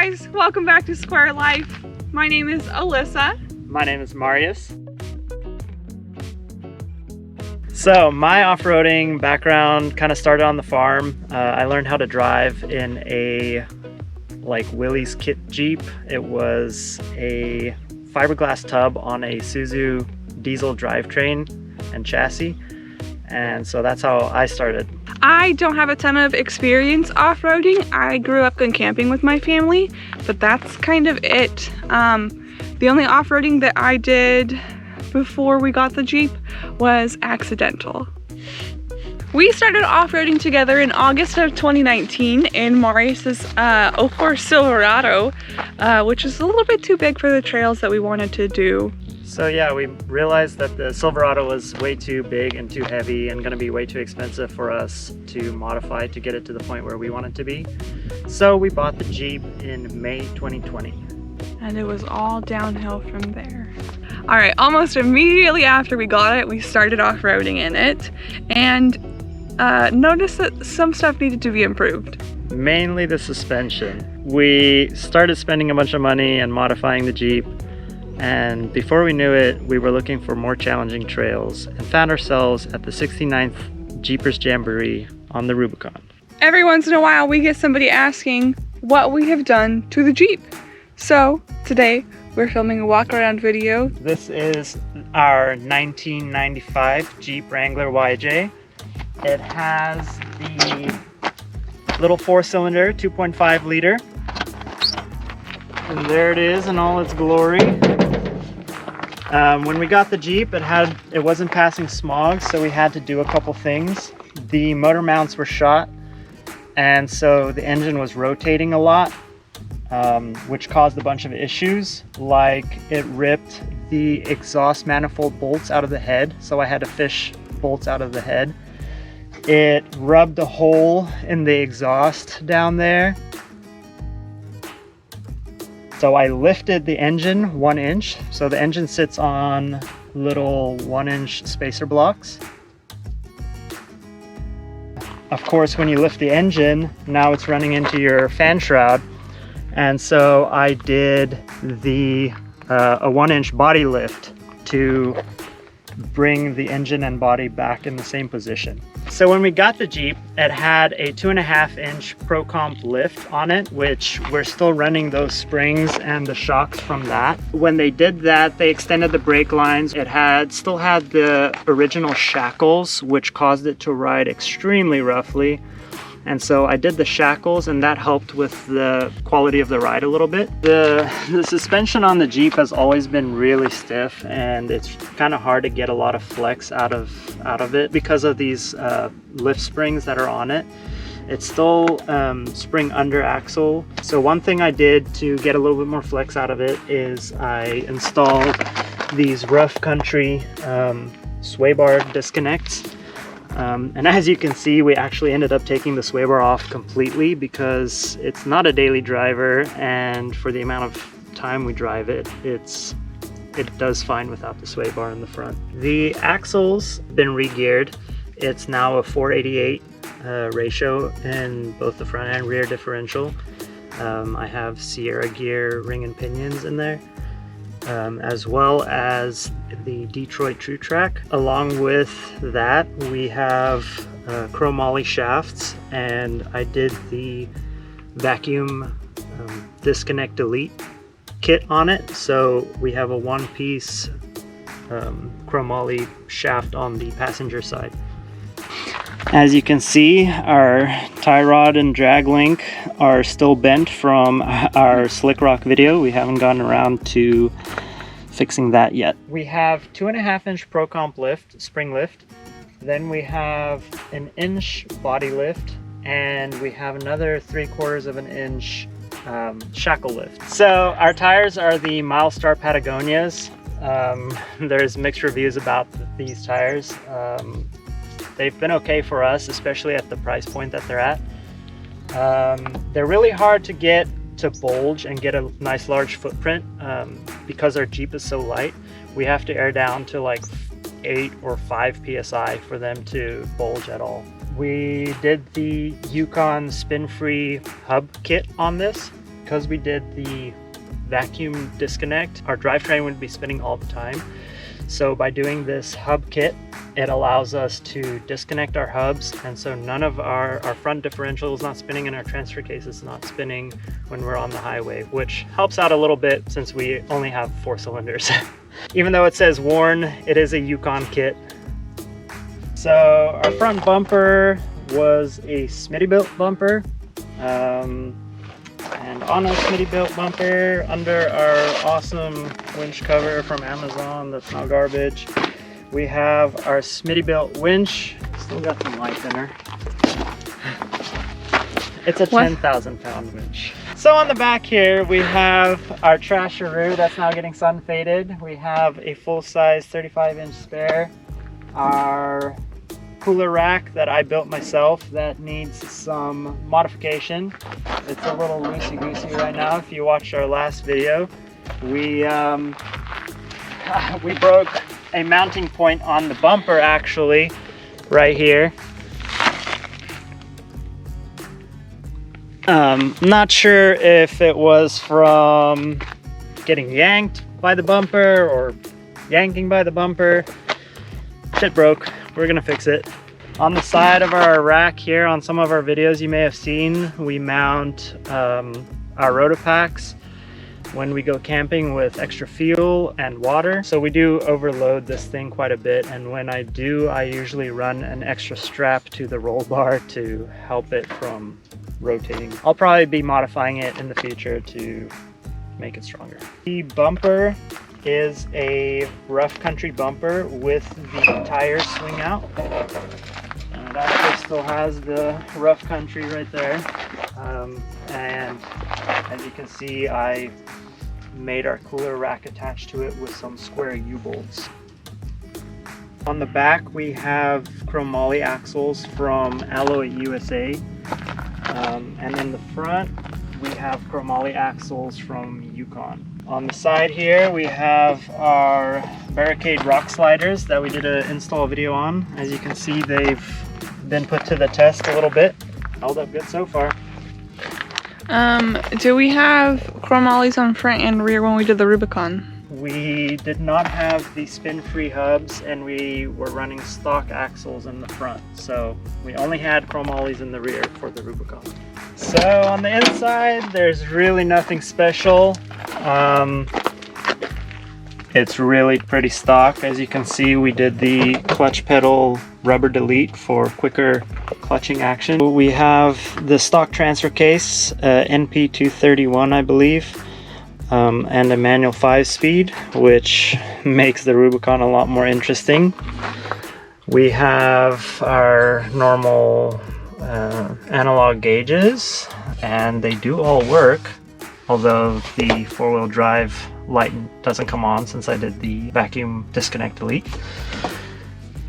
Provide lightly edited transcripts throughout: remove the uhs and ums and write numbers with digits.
guys, welcome back to Square Life. My name is Alyssa. My name is Marius. So my off-roading background kind of started on the farm. I learned how to drive in a Willys kit Jeep. It was a fiberglass tub on a Isuzu diesel drivetrain and chassis. And so that's how I started. I don't have a ton of experience off-roading. I grew up going camping with my family, but that's kind of it. The only off-roading that I did before we got the Jeep was accidental. We started off-roading together in August of 2019 in Marius's 04 Silverado, which is a little bit too big for the trails that we wanted to do. So yeah, we realized that the Silverado was way too big and too heavy and gonna be way too expensive for us to modify to get it to the point where we want it to be. So we bought the Jeep in May 2020. And it was all downhill from there. All right, almost immediately after we got it, we started off-roading in it and noticed that some stuff needed to be improved. Mainly the suspension. We started spending a bunch of money and modifying the Jeep. And before we knew it, we were looking for more challenging trails and found ourselves at the 69th Jeepers Jamboree on the Rubicon. Every once in a while, we get somebody asking what we have done to the Jeep. So today, we're filming a walk around video. This is our 1995 Jeep Wrangler YJ. It has the little 4-cylinder, 2.5 liter. And there it is in all its glory. When we got the Jeep, it wasn't passing smog, so we had to do a couple things. The motor mounts were shot, and so the engine was rotating a lot, which caused a bunch of issues, like it ripped the exhaust manifold bolts out of the head, so I had to fish bolts out of the head. It rubbed a hole in the exhaust down there. So I lifted the engine 1 inch. So the engine sits on little 1-inch spacer blocks. Of course, when you lift the engine, now it's running into your fan shroud. And so I did a 1-inch body lift to bring the engine and body back in the same position. So when we got the Jeep, it had a 2.5-inch Pro Comp lift on it, which we're still running those springs and the shocks from that. When they did that, they extended the brake lines. It still had the original shackles, which caused it to ride extremely roughly. And so I did the shackles, and that helped with the quality of the ride a little bit. The suspension on the Jeep has always been really stiff, and it's kind of hard to get a lot of flex out of it because of these lift springs that are on it. It's still spring under axle. So one thing I did to get a little bit more flex out of it is I installed these Rough Country sway bar disconnects. And as you can see, we actually ended up taking the sway bar off completely because it's not a daily driver, and for the amount of time we drive it, it does fine without the sway bar in the front. The axle's been re-geared. It's now a 488 ratio in both the front and rear differential. I have Sierra gear ring and pinions in there, as well as the Detroit True Track. Along with that, we have chromoly shafts, and I did the vacuum disconnect delete kit on it. So we have a one-piece chromoly shaft on the passenger side. As you can see, our tie rod and drag link are still bent from our Slick Rock video. We haven't gotten around to fixing that yet. We have 2.5-inch Pro Comp lift, spring lift. Then we have an 1-inch body lift, and we have another 3/4 of an inch shackle lift. So our tires are the Milestar Patagonias. There's mixed reviews about these tires. They've been okay for us, especially at the price point that they're at. They're really hard to get to bulge and get a nice large footprint because our Jeep is so light. We have to air down to like 8 or 5 psi for them to bulge at all. We did the Yukon spin-free hub kit on this. because we did the vacuum disconnect, our drivetrain would be spinning all the time. So by doing this hub kit, it allows us to disconnect our hubs, and so none of our front differential is not spinning and our transfer case is not spinning when we're on the highway, which helps out a little bit since we only have 4 cylinders. Even though it says Warn, it is a Yukon kit. So our front bumper was a Smittybilt bumper. And on a Smittybilt bumper, under our awesome winch cover from Amazon that's not garbage, we have our Smittybilt winch. Still got some life in her. It's a 10,000 pound winch. So on the back here, we have our Trasheroo that's now getting sun faded. We have a full-size 35-inch spare. Our cooler rack that I built myself that needs some modification. It's a little loosey-goosey right now. If you watched our last video, we broke a mounting point on the bumper actually right here. Not sure if it was from getting yanked by the bumper or yanking by the bumper. Shit broke. We're gonna fix it. On the side of our rack here, on some of our videos you may have seen, we mount our Rotopacks when we go camping with extra fuel and water. So we do overload this thing quite a bit, and when I do, I usually run an extra strap to the roll bar to help it from rotating. I'll probably be modifying it in the future to make it stronger. The bumper is a rough country bumper with the tires swing out. And it actually still has the rough country right there. And as you can see, I made our cooler rack attached to it with some square U-bolts. On the back we have chromoly axles from Alloy USA. And in the front we have chromoly axles from Yukon. On the side here we have our Barricade rock sliders that we did an install video on. As you can see, they've been put to the test a little bit. Held up good so far. Do we have chromollies on front and rear when we did the Rubicon? We did not have the spin-free hubs, and we were running stock axles in the front. So we only had chromollies in the rear for the Rubicon. So on the inside, there's really nothing special. It's really pretty stock. As you can see, we did the clutch pedal rubber delete for quicker clutching action. We have the stock transfer case, NP231 I believe, and a manual 5-speed, which makes the Rubicon a lot more interesting. We have our normal analog gauges, and they do all work, although the 4-wheel drive light doesn't come on since I did the vacuum disconnect delete.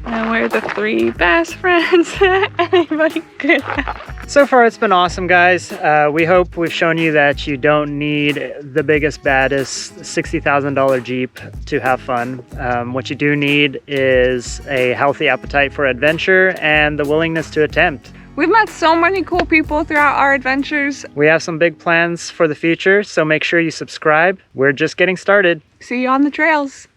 And we're the 3 best friends anybody could have. So far it's been awesome, guys. We hope we've shown you that you don't need the biggest, baddest $60,000 Jeep to have fun. What you do need is a healthy appetite for adventure and the willingness to attempt. We've met so many cool people throughout our adventures. We have some big plans for the future, so make sure you subscribe. We're just getting started. See you on the trails.